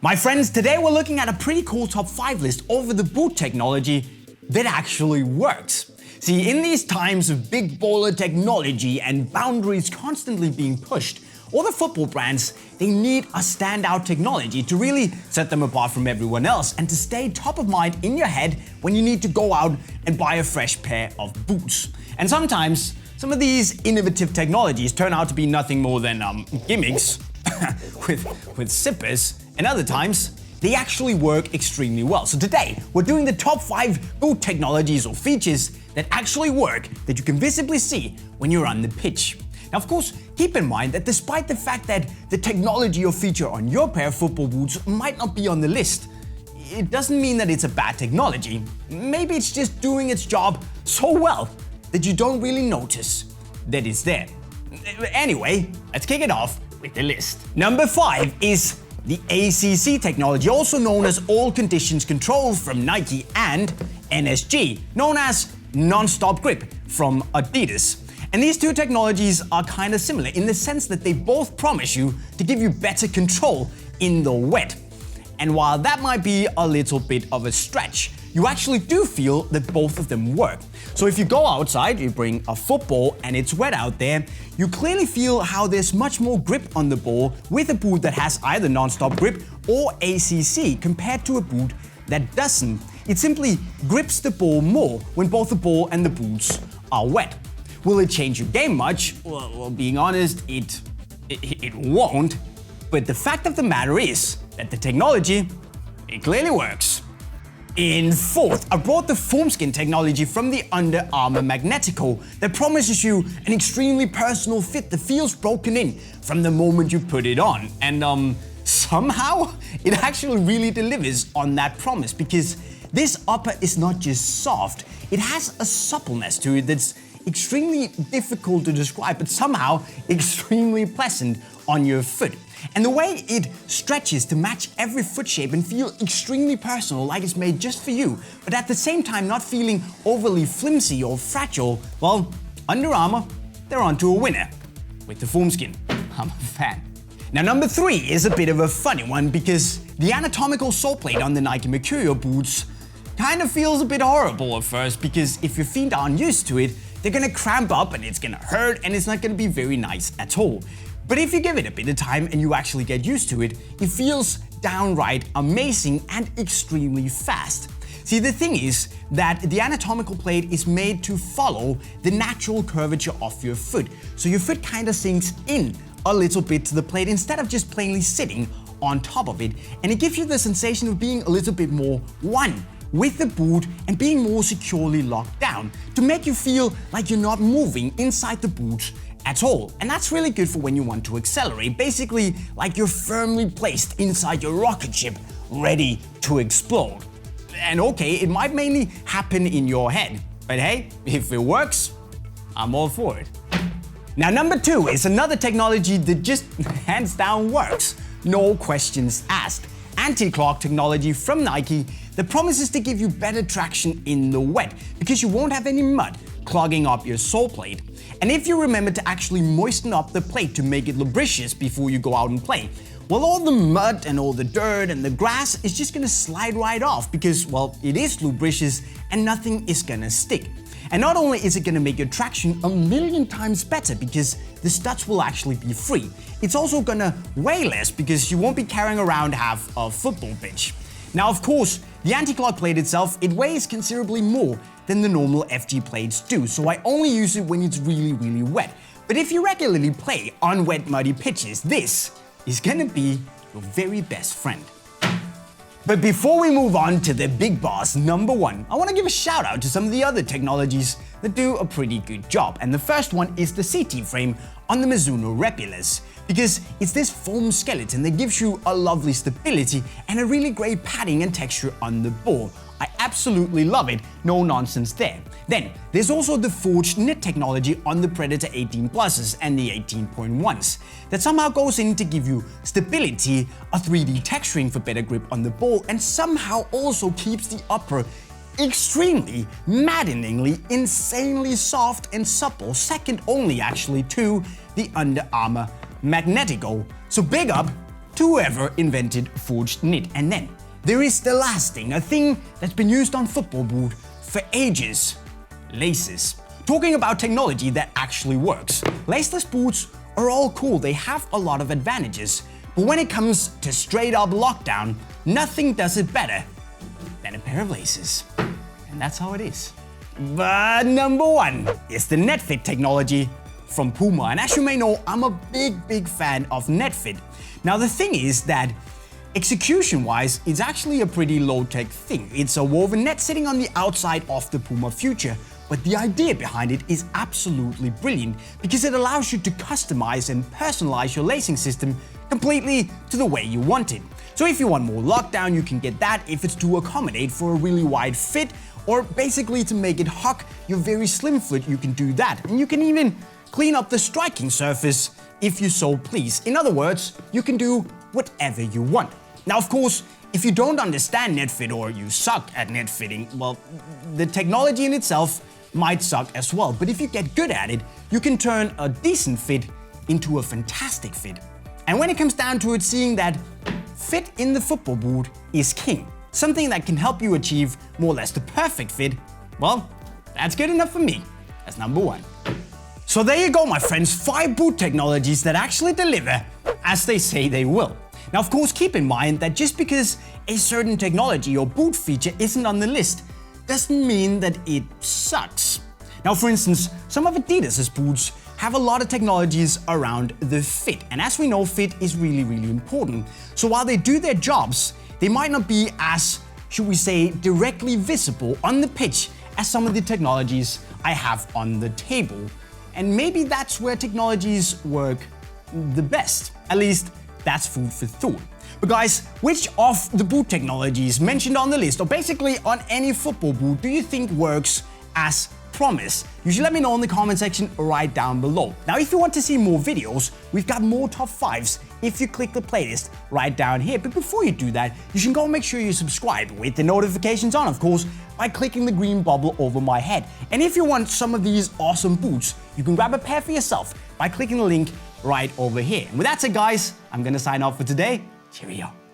My friends, today we're looking at a pretty cool top 5 list over the boot technology that actually works. See, in these times of big baller technology and boundaries constantly being pushed, all the football brands, they need a standout technology to really set them apart from everyone else and to stay top of mind in your head when you need to go out and buy a fresh pair of boots. And sometimes, some of these innovative technologies turn out to be nothing more than gimmicks with zippers, and other times, they actually work extremely well. So today, we're doing the top 5 boot technologies or features that actually work that you can visibly see when you're on the pitch. Now, of course, keep in mind that despite the fact that the technology or feature on your pair of football boots might not be on the list, it doesn't mean that it's a bad technology. Maybe it's just doing its job so well that you don't really notice that it's there. Anyway, let's kick it off with the list. Number 5 is the ACC technology, also known as All Conditions Control from Nike, and NSG, known as Non-Stop Grip from Adidas. And these two technologies are kind of similar in the sense that they both promise you to give you better control in the wet. And while that might be a little bit of a stretch, you actually do feel that both of them work. So if you go outside, you bring a football and it's wet out there, you clearly feel how there's much more grip on the ball with a boot that has either non-stop grip or ACC compared to a boot that doesn't. It simply grips the ball more when both the ball and the boots are wet. Will it change your game much? Well, being honest, it won't. But the fact of the matter is that the technology, it clearly works. In 4th, I brought the Formskin technology from the Under Armour Magnetico that promises you an extremely personal fit that feels broken in from the moment you put it on. And somehow, it actually really delivers on that promise because this upper is not just soft, it has a suppleness to it that's extremely difficult to describe, but somehow extremely pleasant on your foot. And the way it stretches to match every foot shape and feel extremely personal, like it's made just for you, but at the same time not feeling overly flimsy or fragile, well, Under Armour, they're onto a winner with the Formskin. I'm a fan. Now, number 3 is a bit of a funny one because the anatomical sole plate on the Nike Mercurial boots kind of feels a bit horrible at first because if your feet aren't used to it, they're gonna cramp up and it's gonna hurt and it's not gonna be very nice at all. But if you give it a bit of time and you actually get used to it, it feels downright amazing and extremely fast. See, the thing is that the anatomical plate is made to follow the natural curvature of your foot. So your foot kind of sinks in a little bit to the plate instead of just plainly sitting on top of it. And it gives you the sensation of being a little bit more one with the boot and being more securely locked down to make you feel like you're not moving inside the boot at all. And that's really good for when you want to accelerate, basically like you're firmly placed inside your rocket ship, ready to explode. And okay, it might mainly happen in your head, but hey, if it works, I'm all for it. Now, number 2 is another technology that just hands down works, no questions asked. AntiClock technology from Nike that promises to give you better traction in the wet because you won't have any mud clogging up your sole plate. And if you remember to actually moisten up the plate to make it lubricious before you go out and play, well, all the mud and all the dirt and the grass is just gonna slide right off because, well, it is lubricious and nothing is gonna stick. And not only is it gonna make your traction a million times better because the studs will actually be free, it's also gonna weigh less because you won't be carrying around half a football pitch. Now, of course, the AntiClock plate itself, it weighs considerably more than the normal FG plates do, so I only use it when it's really, really wet. But if you regularly play on wet, muddy pitches, this is gonna be your very best friend. But before we move on to the big boss, number 1, I want to give a shout out to some of the other technologies that do a pretty good job. And the first one is the CT frame on the Mizuno Rebulas, because it's this foam skeleton that gives you a lovely stability and a really great padding and texture on the ball. I absolutely love it, no nonsense there. Then, there's also the forged knit technology on the Predator 18 Pluses and the 18.1s that somehow goes in to give you stability, a 3D texturing for better grip on the ball, and somehow also keeps the upper extremely, maddeningly, insanely soft and supple, second only actually to the Under Armour Magnetico. So big up to whoever invented forged knit. And then there is the last thing, a thing that's been used on football boot for ages: laces. Talking about technology that actually works. Laceless boots are all cool, they have a lot of advantages, but when it comes to straight up lockdown, nothing does it better than a pair of laces. And that's how it is. But number one is the Netfit technology from PUMA. And as you may know, I'm a big fan of Netfit. Now the thing is that execution-wise, it's actually a pretty low-tech thing. It's a woven net sitting on the outside of the PUMA FUTURE. But the idea behind it is absolutely brilliant because it allows you to customize and personalize your lacing system completely to the way you want it. So if you want more lockdown, you can get that. If it's to accommodate for a really wide fit, or basically to make it hug your very slim foot, you can do that. And you can even clean up the striking surface if you so please. In other words, you can do whatever you want. Now, of course, if you don't understand netfit or you suck at net fitting, well, the technology in itself might suck as well. But if you get good at it, you can turn a decent fit into a fantastic fit. And when it comes down to it, seeing that fit in the football boot is king, something that can help you achieve more or less the perfect fit, well, that's good enough for me. That's number one. So there you go, my friends, 5 boot technologies that actually deliver as they say they will. Now, of course, keep in mind that just because a certain technology or boot feature isn't on the list doesn't mean that it sucks. Now, for instance, some of Adidas's boots have a lot of technologies around the fit. And as we know, fit is really important. So while they do their jobs, they might not be as, should we say, directly visible on the pitch as some of the technologies I have on the table. And maybe that's where technologies work the best. At least that's food for thought. But guys, which of the boot technologies mentioned on the list, or basically on any football boot, do you think works as promised? You should let me know in the comment section right down below. Now, if you want to see more videos, we've got more top 5s if you click the playlist right down here. But before you do that, you should go and make sure you subscribe with the notifications on, of course, by clicking the green bubble over my head. And if you want some of these awesome boots, you can grab a pair for yourself by clicking the link right over here. And with that said, guys, I'm gonna sign off for today. Cheerio.